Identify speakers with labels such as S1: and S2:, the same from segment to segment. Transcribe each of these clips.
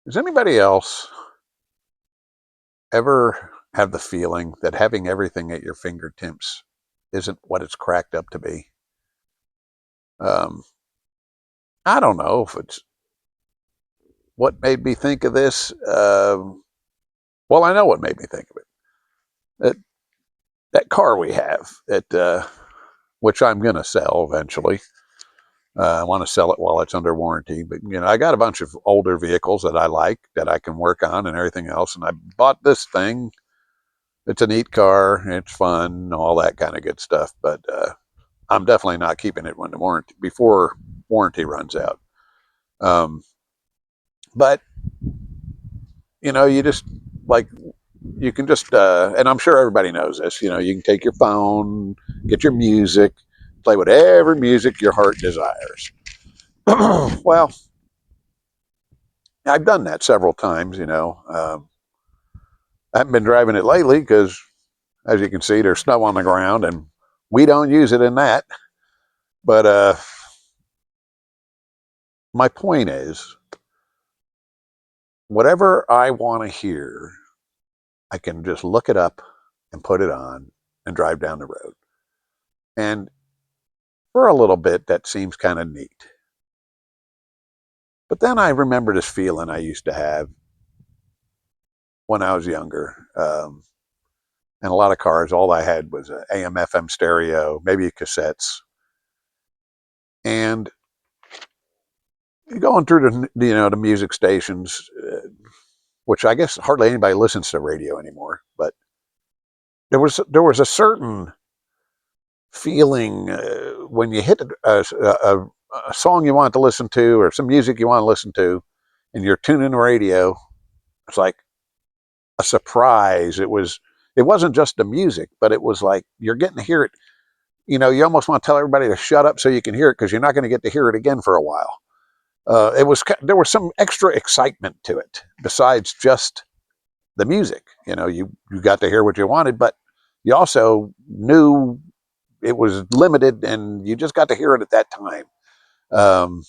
S1: Does anybody else ever have the feeling that having everything at your fingertips isn't what it's cracked up to be? Um, I don't know if it's what made me think of this. Well, I know what made me think of it. That, that car we have, which I'm going to sell eventually. I want to sell it while it's under warranty, but I got a bunch of older vehicles that I like that I can work on and everything else. And I bought this thing. It's a neat car. It's fun, all that kind of good stuff. But I'm definitely not keeping it when the warranty before warranty runs out. Um, but you just like you can just and I'm sure everybody knows this. You can take your phone, get your music, play whatever music your heart desires. Well, I've done that several times. I haven't been driving it lately because, as you can see, there's snow on the ground, and we don't use it in that. But my point is, whatever I want to hear, I can just look it up and put it on and drive down the road. And for a little bit, that seems kind of neat. But then I remember this feeling I used to have when I was younger. And a lot of cars, all I had was an AM FM stereo, maybe cassettes. And going through the music stations, which I guess hardly anybody listens to radio anymore, but there was a certain feeling when you hit a song you want to listen to or some music you want to listen to, and you're tuning the radio. It's like a surprise. It wasn't just the music, but it was like you're getting to hear it. You almost want to tell everybody to shut up so you can hear it because you're not going to get to hear it again for a while. There was some extra excitement to it besides just the music. You got to hear what you wanted, but you also knew it was limited, and you just got to hear it at that time. Um,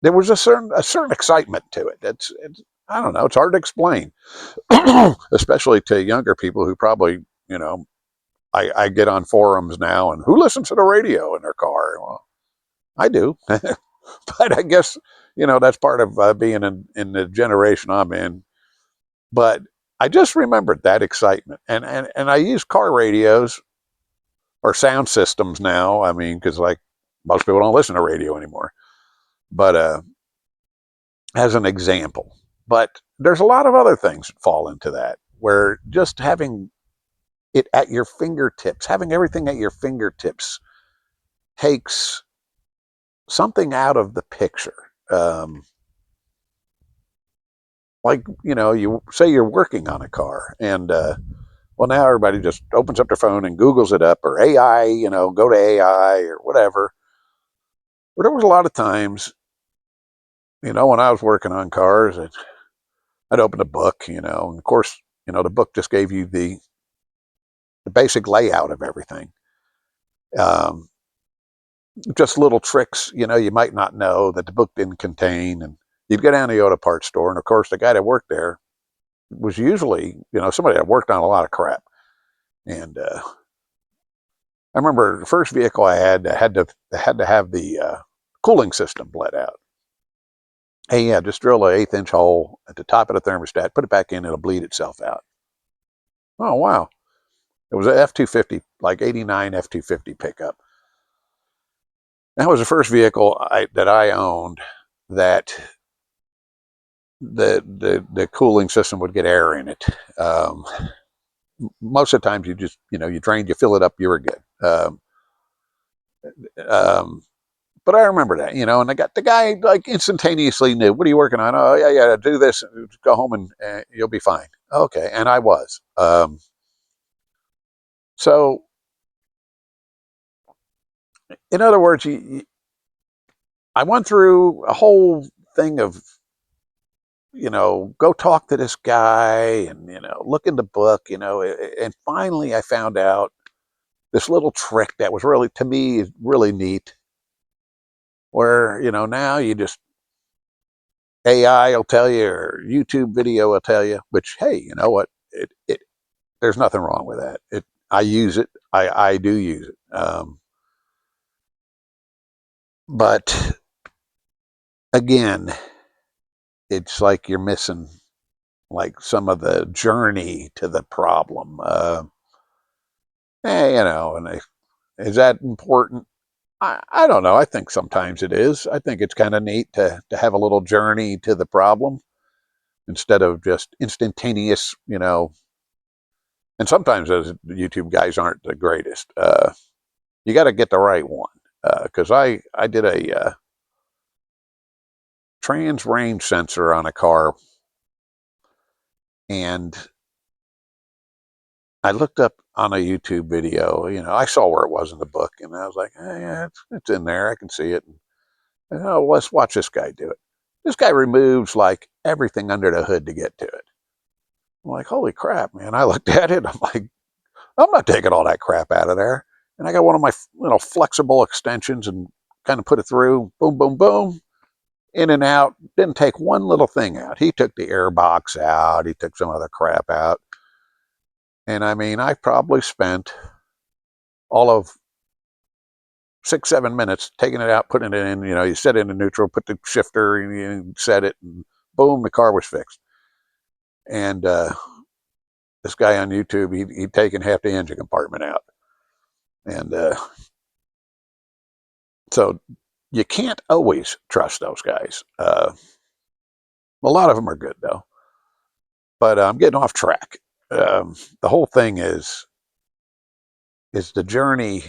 S1: there was a certain excitement to it. It's I don't know. It's hard to explain, especially to younger people who probably I get on forums now and who listens to the radio in their car. Well, I do, but I guess that's part of being in the generation I'm in. But I just remembered that excitement, and I use car radios or sound systems now. I mean, because like most people don't listen to radio anymore. But as an example, but there's a lot of other things that fall into that where just having it at your fingertips, having everything at your fingertips takes something out of the picture. Like, you say you're working on a car, and well, now everybody just opens up their phone and Googles it up, or AI, go to AI or whatever. But there was a lot of times, when I was working on cars, I'd open a book, and of course, the book just gave you the basic layout of everything. Um, just little tricks, you might not know that the book didn't contain. And you'd go down to the auto parts store, and of course, the guy that worked there was usually, somebody that worked on a lot of crap. And I remember the first vehicle I had to have the cooling system bled out. Hey, yeah, just drill an 1/8 inch hole at the top of the thermostat, put it back in, it'll bleed itself out. Oh wow! It was a F-250, like '89 F-250 pickup. That was the first vehicle that I owned that the cooling system would get air in it. Most of the times you just you drained, you fill it up, you were good. Um, but I remember that, and I got the guy like instantaneously knew, what are you working on? Oh yeah, yeah, do this, go home and you'll be fine. Okay, and I was. So in other words, I went through a whole thing of go talk to this guy and look in the book, and finally I found out this little trick that was really, to me, really neat. Where now you just AI will tell you, or YouTube video will tell you. Which, hey, you know what? There's nothing wrong with that. I use it. I do use it. But again, it's like you're missing like some of the journey to the problem. And is that important? I don't know. I think sometimes it is. I think it's kind of neat to have a little journey to the problem instead of just instantaneous, And sometimes those YouTube guys aren't the greatest. You got to get the right one. Because I did a trans range sensor on a car, and I looked up on a YouTube video. I saw where it was in the book, and I was like, yeah, it's in there. I can see it. And, oh, let's watch this guy do it. This guy removes like everything under the hood to get to it. I'm like, holy crap, man. I looked at it. I'm like, I'm not taking all that crap out of there. And I got one of my flexible extensions and kind of put it through. Boom, boom, boom. In and out. Didn't take one little thing out. He took the air box out. He took some other crap out. And I mean, I probably spent all of 6-7 minutes taking it out, putting it in. You set it in neutral, put the shifter, and you set it, and boom, the car was fixed. And this guy on YouTube, he'd taken half the engine compartment out. And so you can't always trust those guys. A lot of them are good, though. But I'm getting off track. The whole thing is the journey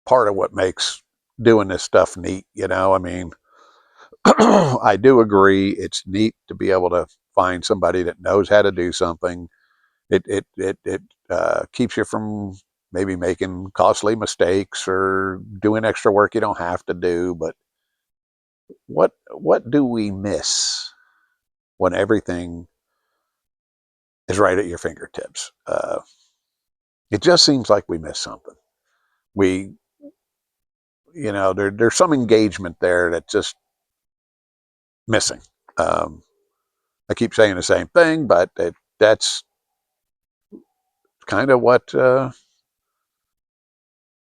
S1: part of what makes doing this stuff neat. I mean, I do agree it's neat to be able to find somebody that knows how to do something. It keeps you from maybe making costly mistakes or doing extra work you don't have to do. But what do we miss when everything is right at your fingertips? It just seems like we miss something. We, there's some engagement there that's just missing. I keep saying the same thing, but that's kind of what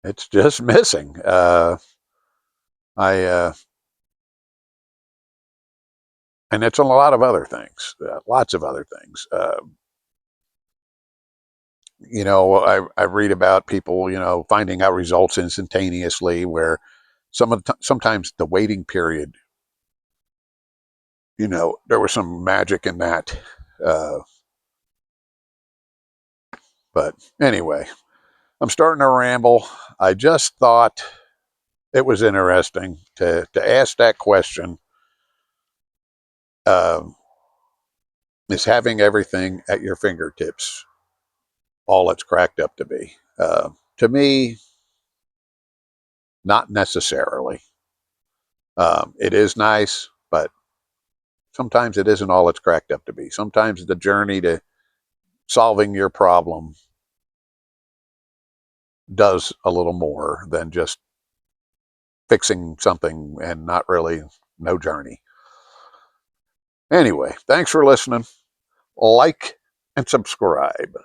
S1: it's just missing. I and it's a lot of other things, lots of other things. I read about people, finding out results instantaneously, where sometimes the waiting period, there was some magic in that. But anyway, I'm starting to ramble. I just thought it was interesting to ask that question. Is having everything at your fingertips all it's cracked up to be? To me, not necessarily. It is nice, but sometimes it isn't all it's cracked up to be. Sometimes the journey to solving your problem does a little more than just fixing something and not really no journey. Anyway, thanks for listening. Like and subscribe.